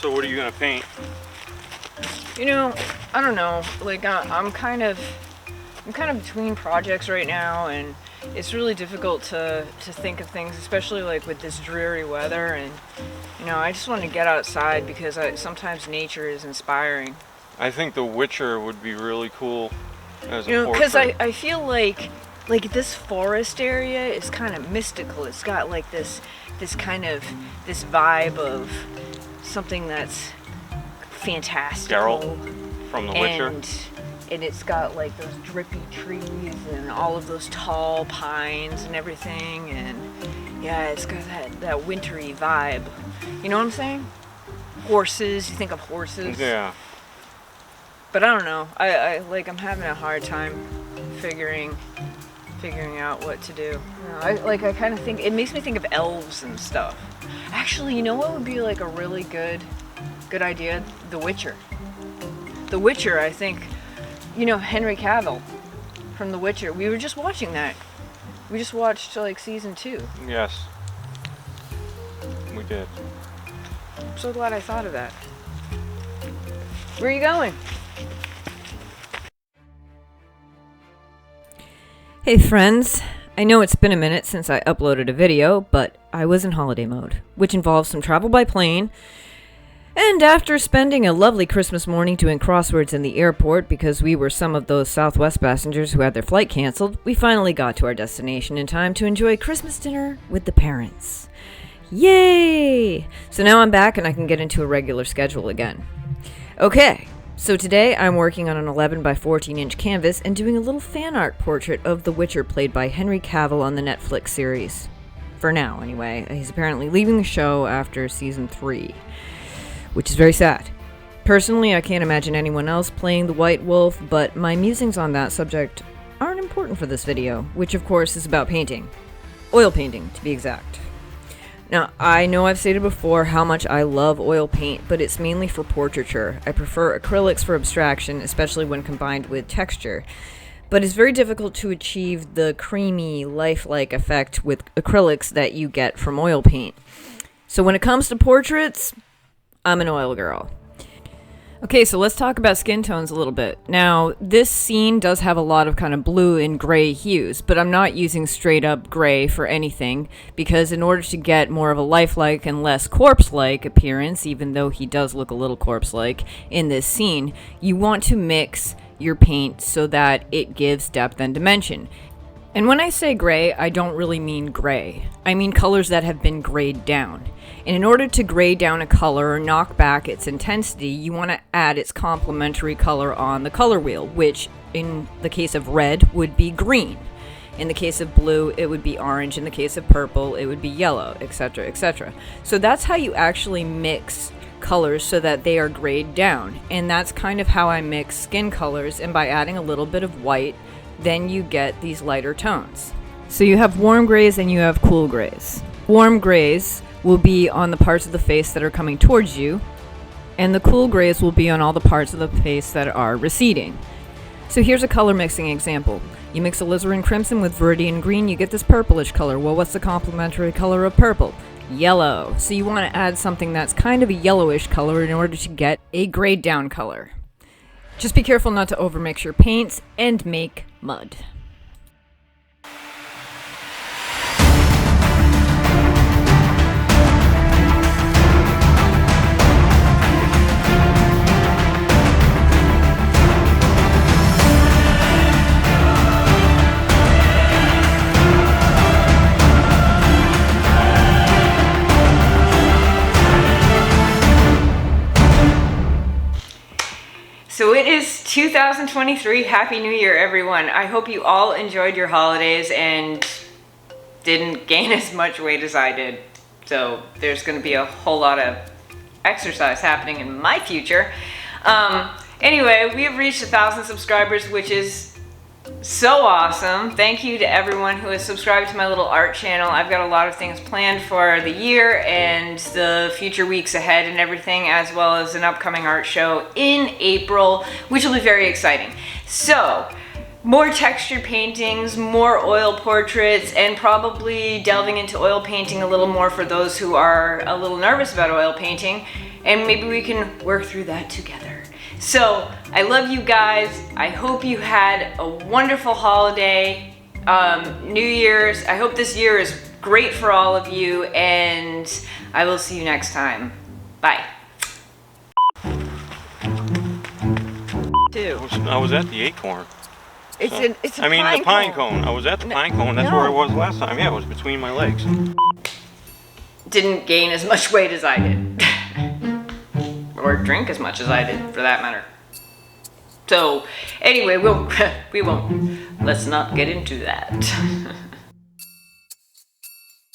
So what are you gonna paint? You know, I don't know. Like I'm kind of between projects right now, and it's really difficult to think of things, especially like with this dreary weather. And you know, I just want to get outside because sometimes nature is inspiring. I think The Witcher would be really cool as a You know, because portrait. I feel like this forest area is kind of mystical. It's got like this vibe of something that's fantastical. Geralt from The Witcher. And it's got like those drippy trees and all of those tall pines and everything, and yeah, it's got that wintry vibe. You know what I'm saying? Horses, you think of horses. Yeah. But I don't know. I'm having a hard time figuring out what to do. You know, I kind of think it makes me think of elves and stuff. Actually, you know what would be like a really good idea? The Witcher. The Witcher, I think. You know, Henry Cavill from The Witcher. We were just watching that. We just watched like season 2. Yes. We did. I'm so glad I thought of that. Where are you going? Hey friends, I know it's been a minute since I uploaded a video, but I was in holiday mode, which involves some travel by plane. And after spending a lovely Christmas morning doing crosswords in the airport because we were some of those Southwest passengers who had their flight canceled, we finally got to our destination in time to enjoy Christmas dinner with the parents. Yay! So now I'm back and I can get into a regular schedule again. Okay, so today I'm working on an 11 by 14 inch canvas and doing a little fan art portrait of The Witcher played by Henry Cavill on the Netflix series. For now, anyway. He's apparently leaving the show after season 3. Which is very sad. Personally, I can't imagine anyone else playing the White Wolf, but my musings on that subject aren't important for this video, which of course is about painting. Oil painting, to be exact. Now, I know I've stated before how much I love oil paint, but it's mainly for portraiture. I prefer acrylics for abstraction, especially when combined with texture. But it's very difficult to achieve the creamy, lifelike effect with acrylics that you get from oil paint. So when it comes to portraits, I'm an oil girl. Okay, so let's talk about skin tones a little bit. Now, this scene does have a lot of kind of blue and gray hues, but I'm not using straight up gray for anything, because in order to get more of a lifelike and less corpse-like appearance, even though he does look a little corpse-like in this scene, you want to mix your paint so that it gives depth and dimension. And when I say gray, I don't really mean gray. I mean colors that have been grayed down. And in order to grade down a color or knock back its intensity, you want to add its complementary color on the color wheel, which in the case of red would be green. In the case of blue, it would be orange. In the case of purple, it would be yellow, etc., etc. So that's how you actually mix colors so that they are grayed down. And that's kind of how I mix skin colors, and by adding a little bit of white, then you get these lighter tones. So you have warm grays and you have cool grays. Warm grays will be on the parts of the face that are coming towards you, and the cool grays will be on all the parts of the face that are receding. So here's a color mixing example. You mix alizarin crimson with viridian green, you get this purplish color. Well, what's the complementary color of purple? Yellow. So you want to add something that's kind of a yellowish color in order to get a grayed down color. Just be careful not to overmix your paints and make mud. So it is 2023. Happy New Year, everyone. I hope you all enjoyed your holidays and didn't gain as much weight as I did. So there's going to be a whole lot of exercise happening in my future. Anyway, we have reached 1,000 subscribers, which is so awesome. Thank you to everyone who has subscribed to my little art channel. I've got a lot of things planned for the year and the future weeks ahead and everything, as well as an upcoming art show in April, which will be very exciting. So, more textured paintings, more oil portraits, and probably delving into oil painting a little more for those who are a little nervous about oil painting. and maybe we can work through that together. So I love you guys. I hope you had a wonderful holiday, New Year's. I hope this year is great for all of you, and I will see you next time. Bye. I was at the acorn. It's So- a the pine cone. I was at the pine cone. That's where I was last time. Yeah, it was between my legs. Didn't gain as much weight as I did. Or drink as much as I did, for that matter. So, anyway, we won't. Let's not get into that.